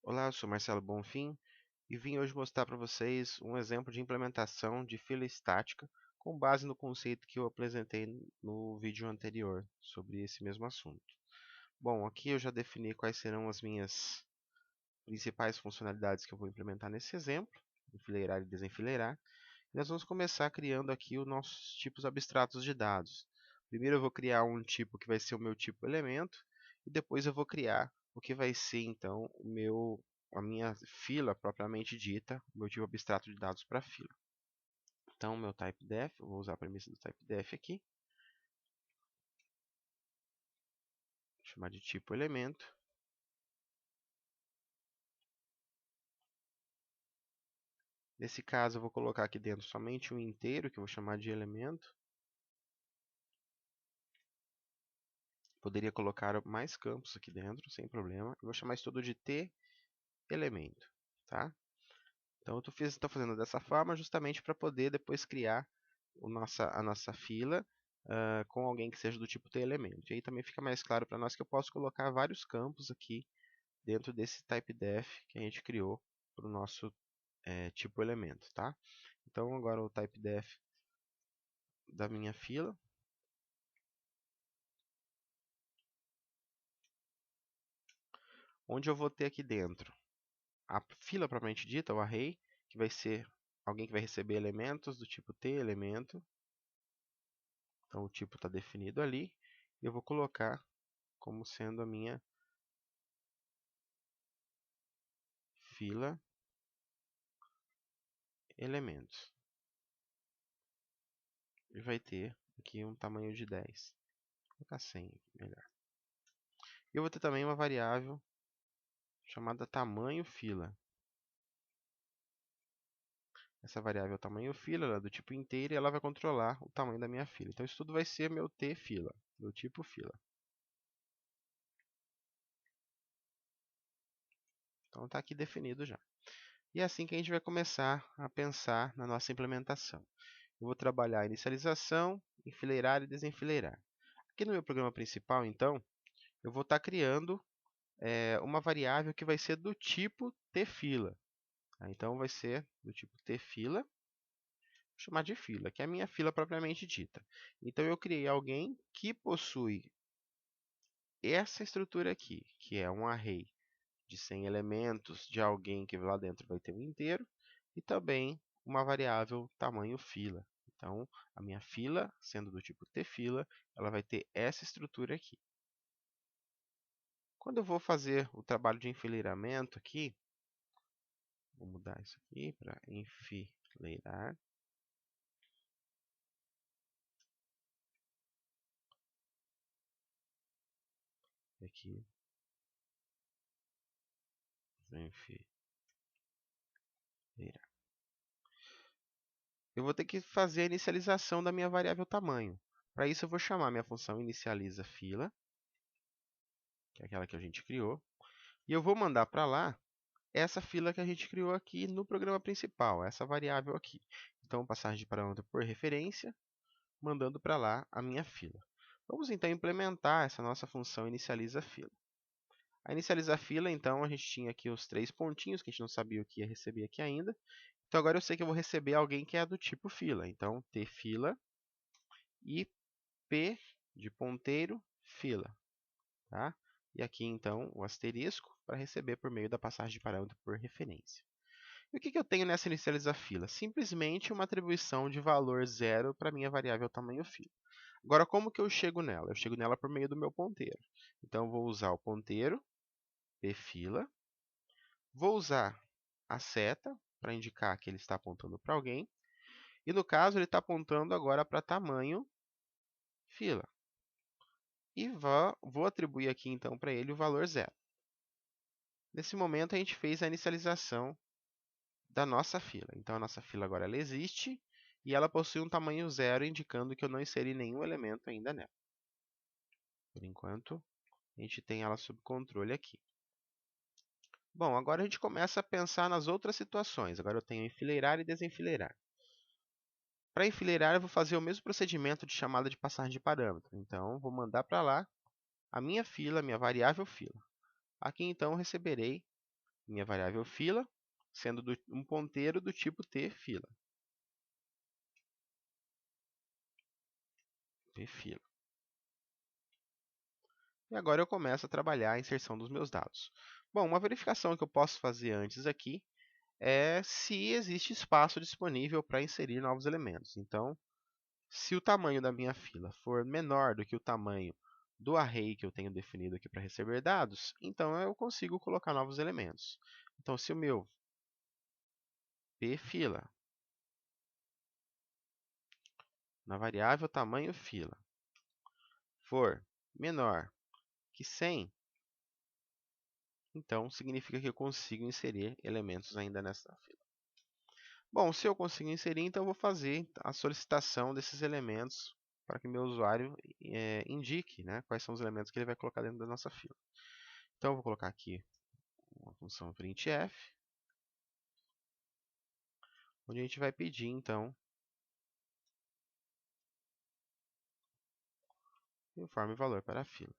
Olá, eu sou Marcelo Bonfim e vim hoje mostrar para vocês um exemplo de implementação de fila estática com base no conceito que eu apresentei no vídeo anterior sobre esse mesmo assunto. Bom, aqui eu já defini quais serão as minhas principais funcionalidades que eu vou implementar nesse exemplo, enfileirar e desenfileirar. E nós vamos começar criando aqui os nossos tipos abstratos de dados. Primeiro eu vou criar um tipo que vai ser o meu tipo elemento, e depois eu vou criar o que vai ser então a minha fila propriamente dita, o meu tipo abstrato de dados para fila. Então, meu type_def, eu vou usar a premissa do type_def aqui, vou chamar de tipo elemento. Nesse caso, eu vou colocar aqui dentro somente um inteiro, que eu vou chamar de elemento. Poderia colocar mais campos aqui dentro, sem problema. Eu vou chamar isso tudo de t_elemento, tá? Então, eu estou fazendo dessa forma justamente para poder depois criar a nossa fila com alguém que seja do tipo t_elemento. E aí também fica mais claro para nós que eu posso colocar vários campos aqui dentro desse type_def que a gente criou para o nosso tipo elemento, tá? Então, agora o type_def da minha fila. Onde eu vou ter aqui dentro a fila propriamente dita, o array, que vai ser alguém que vai receber elementos do tipo t_elemento. Então, o tipo está definido ali. E eu vou colocar como sendo a minha fila elementos. E vai ter aqui um tamanho de 10. Vou colocar 100 aqui, melhor. E eu vou ter também uma variável chamada tamanho fila. Essa variável tamanho fila, ela é do tipo inteiro e ela vai controlar o tamanho da minha fila. Então, isso tudo vai ser meu t_fila, do tipo fila. Então, está aqui definido já. E é assim que a gente vai começar a pensar na nossa implementação. Eu vou trabalhar a inicialização, enfileirar e desenfileirar. Aqui no meu programa principal, então, eu vou estar criando uma variável que vai ser do tipo tFila. Tá? Então, vai ser do tipo tFila, vou chamar de fila, que é a minha fila propriamente dita. Então, eu criei alguém que possui essa estrutura aqui, que é um array de 100 elementos de alguém que lá dentro vai ter um inteiro, e também uma variável tamanho fila. Então, a minha fila, sendo do tipo tFila, ela vai ter essa estrutura aqui. Quando eu vou fazer o trabalho de enfileiramento aqui, vou mudar isso aqui para enfileirar. Aqui, enfileirar. Eu vou ter que fazer a inicialização da minha variável tamanho. Para isso, eu vou chamar minha função inicializaFila, que é aquela que a gente criou, e eu vou mandar para lá essa fila que a gente criou aqui no programa principal, essa variável aqui. Então, passagem de parâmetro por referência, mandando para lá a minha fila. Vamos então implementar essa nossa função inicializaFila. A inicializaFila, então, a gente tinha aqui os 3 pontinhos, que a gente não sabia o que ia receber aqui ainda. Então, agora eu sei que eu vou receber alguém que é do tipo fila. Então, tFila e p de ponteiro fila. Tá? E aqui, então, o asterisco para receber por meio da passagem de parâmetro por referência. E o que eu tenho nessa inicializaFila? Simplesmente uma atribuição de valor zero para a minha variável tamanho fila. Agora, como que eu chego nela? Eu chego nela por meio do meu ponteiro. Então, eu vou usar o ponteiro, pfila. Vou usar a seta para indicar que ele está apontando para alguém. E, no caso, ele está apontando agora para tamanho fila. E vou atribuir aqui, então, para ele o valor zero. Nesse momento, a gente fez a inicialização da nossa fila. Então, a nossa fila agora ela existe e ela possui um tamanho zero, indicando que eu não inseri nenhum elemento ainda nela. Por enquanto, a gente tem ela sob controle aqui. Bom, agora a gente começa a pensar nas outras situações. Agora eu tenho enfileirar e desenfileirar. Para enfileirar, eu vou fazer o mesmo procedimento de chamada de passagem de parâmetro. Então, vou mandar para lá a minha fila, a minha variável fila. Aqui, então, eu receberei minha variável fila, sendo um ponteiro do tipo t fila. T fila. E agora eu começo a trabalhar a inserção dos meus dados. Bom, uma verificação que eu posso fazer antes aqui é se existe espaço disponível para inserir novos elementos. Então, se o tamanho da minha fila for menor do que o tamanho do array que eu tenho definido aqui para receber dados, então eu consigo colocar novos elementos. Então, se o meu pfila na variável tamanho fila for menor que 100, então significa que eu consigo inserir elementos ainda nessa fila. Bom, se eu consigo inserir, então eu vou fazer a solicitação desses elementos para que meu usuário indique, né, quais são os elementos que ele vai colocar dentro da nossa fila. Então, eu vou colocar aqui uma função printf, onde a gente vai pedir, então, informe valor para a fila.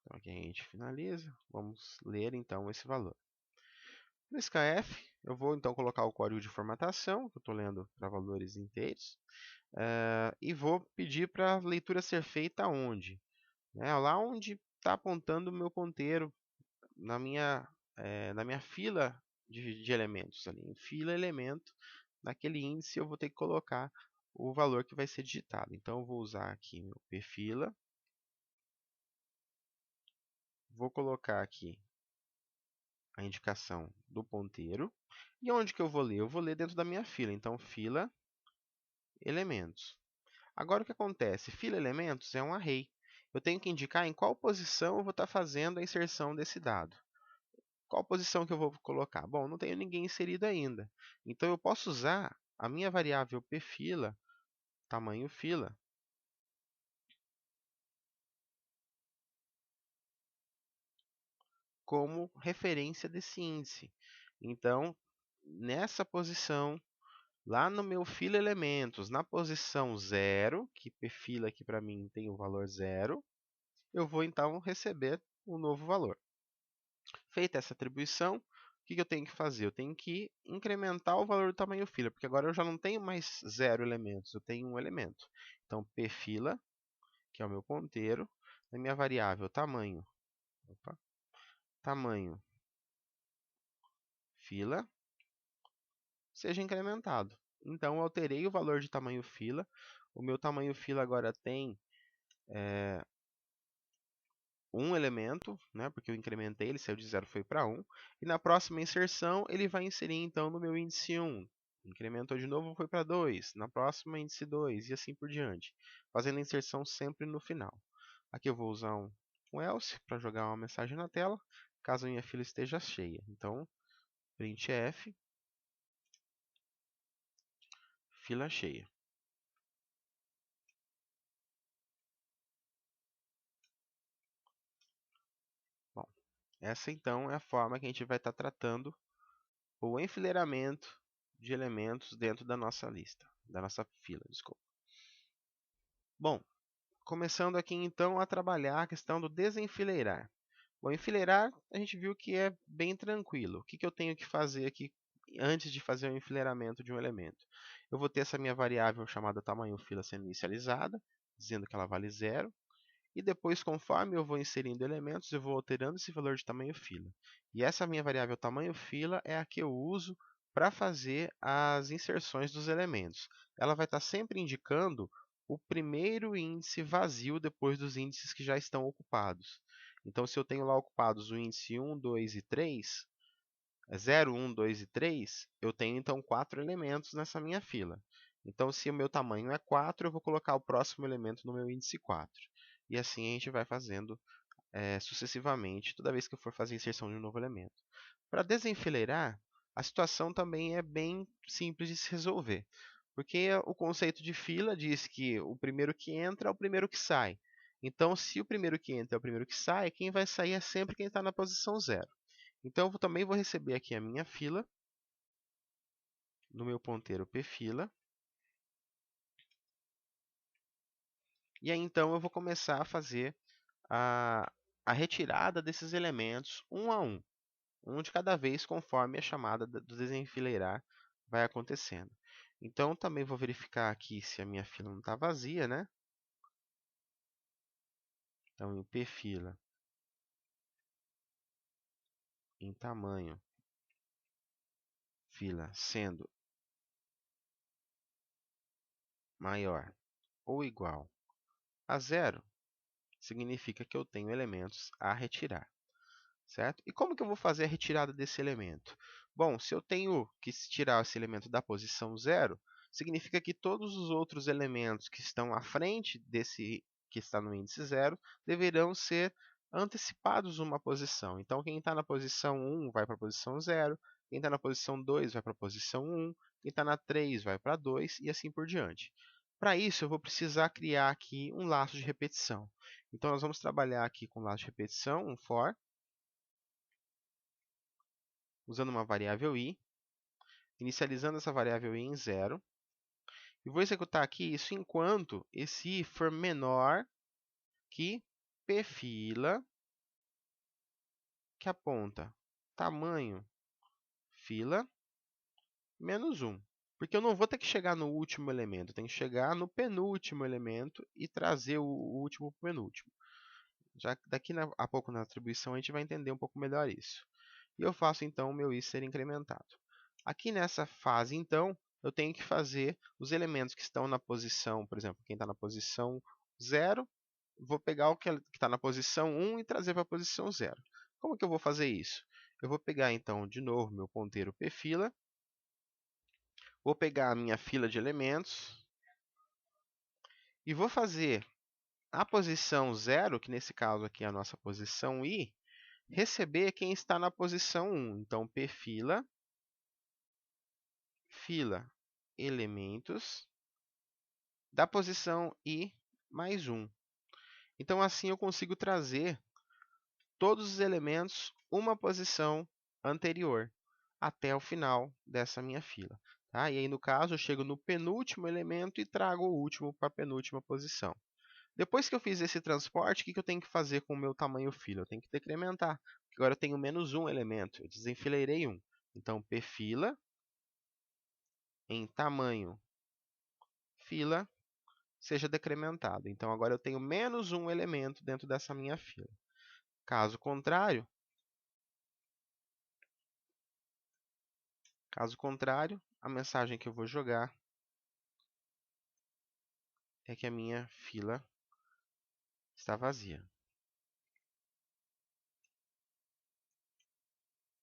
Então, aqui a gente finaliza. Vamos ler, então, esse valor. No scanf, eu vou, então, colocar o código de formatação, que eu estou lendo para valores inteiros, e vou pedir para a leitura ser feita onde? Lá onde está apontando o meu ponteiro na minha fila de elementos. Ali. Em fila elemento, naquele índice eu vou ter que colocar o valor que vai ser digitado. Então, eu vou usar aqui meu pfila. Vou colocar aqui a indicação do ponteiro. E onde que eu vou ler? Eu vou ler dentro da minha fila. Então, fila elementos. Agora, o que acontece? Fila elementos é um array. Eu tenho que indicar em qual posição eu vou estar fazendo a inserção desse dado. Qual posição que eu vou colocar? Bom, não tenho ninguém inserido ainda. Então, eu posso usar a minha variável pfila, tamanho fila, como referência desse índice. Então, nessa posição, lá no meu fila elementos, na posição 0, que pfila aqui para mim tem o valor 0, eu vou então receber o novo valor. Feita essa atribuição, o que eu tenho que fazer? Eu tenho que incrementar o valor do tamanho fila, porque agora eu já não tenho mais 0 elementos, eu tenho um elemento. Então, pfila, que é o meu ponteiro, na minha variável tamanho, tamanho fila, seja incrementado. Então, eu alterei o valor de tamanho fila. O meu tamanho fila agora tem um elemento, né, porque eu incrementei, ele saiu de 0 foi para 1. E na próxima inserção, ele vai inserir então no meu índice 1. Incrementou de novo, foi para 2. Na próxima, índice 2, e assim por diante. Fazendo a inserção sempre no final. Aqui eu vou usar um else para jogar uma mensagem na tela, caso a minha fila esteja cheia. Então, printf, fila cheia. Bom, essa então é a forma que a gente vai estar tratando o enfileiramento de elementos dentro da nossa lista, da nossa fila, desculpa. Bom, começando aqui então a trabalhar a questão do desenfileirar. Bom, enfileirar a gente viu que é bem tranquilo. O que eu tenho que fazer aqui antes de fazer o enfileiramento de um elemento? Eu vou ter essa minha variável chamada tamanho fila sendo inicializada, dizendo que ela vale 0. E depois, conforme eu vou inserindo elementos, eu vou alterando esse valor de tamanho fila. E essa minha variável tamanho fila é a que eu uso para fazer as inserções dos elementos. Ela vai estar sempre indicando o primeiro índice vazio depois dos índices que já estão ocupados. Então, se eu tenho lá ocupados o índice 1, 2 e 3, 0, 1, 2 e 3, eu tenho então 4 elementos nessa minha fila. Então, se o meu tamanho é 4, eu vou colocar o próximo elemento no meu índice 4. E assim a gente vai fazendo sucessivamente, toda vez que eu for fazer a inserção de um novo elemento. Para desenfileirar, a situação também é bem simples de se resolver. Porque o conceito de fila diz que o primeiro que entra é o primeiro que sai. Então, se o primeiro que entra é o primeiro que sai, quem vai sair é sempre quem está na posição 0. Então, eu também vou receber aqui a minha fila, no meu ponteiro pfila. E aí, então, eu vou começar a fazer a retirada desses elementos um a um de cada vez, conforme a chamada do desenfileirar vai acontecendo. Então, também vou verificar aqui se a minha fila não está vazia, né? Então, em pfila, em tamanho, fila sendo maior ou igual a zero, significa que eu tenho elementos a retirar, certo? E como que eu vou fazer a retirada desse elemento? Bom, se eu tenho que tirar esse elemento da posição zero, significa que todos os outros elementos que estão à frente desse que está no índice zero deverão ser antecipados uma posição. Então, quem está na posição 1 vai para a posição zero, quem está na posição 2 vai para a posição 1, quem está na 3 vai para 2 e assim por diante. Para isso, eu vou precisar criar aqui um laço de repetição. Então, nós vamos trabalhar aqui com o laço de repetição, um for, usando uma variável i, inicializando essa variável i em zero. E vou executar aqui isso enquanto esse i for menor que pfila, que aponta tamanho fila menos 1. Porque eu não vou ter que chegar no último elemento, eu tenho que chegar no penúltimo elemento e trazer o último para o penúltimo. Já daqui a pouco na atribuição a gente vai entender um pouco melhor isso. E eu faço então o meu i ser incrementado. Aqui nessa fase, então, eu tenho que fazer os elementos que estão na posição, por exemplo, quem está na posição 0, vou pegar o que está na posição 1 e trazer para a posição 0. Como que eu vou fazer isso? Eu vou pegar, então, de novo, meu ponteiro pfila, vou pegar a minha fila de elementos e vou fazer a posição 0, que nesse caso aqui é a nossa posição i, receber quem está na posição 1. Então, pfila, fila, elementos, da posição i mais 1. Então, assim eu consigo trazer todos os elementos uma posição anterior até o final dessa minha fila. Tá? E aí, no caso, eu chego no penúltimo elemento e trago o último para a penúltima posição. Depois que eu fiz esse transporte, o que eu tenho que fazer com o meu tamanho fila? Eu tenho que decrementar, porque agora eu tenho menos um elemento, eu desenfileirei um. Então, pfila em tamanho fila seja decrementado. Então, agora eu tenho menos um elemento dentro dessa minha fila. Caso contrário, a mensagem que eu vou jogar é que a minha fila está vazia.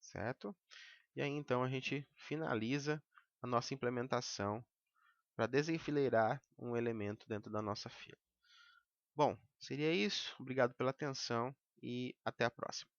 Certo? E aí, então, a gente finaliza a nossa implementação para desenfileirar um elemento dentro da nossa fila. Bom, seria isso. Obrigado pela atenção e até a próxima.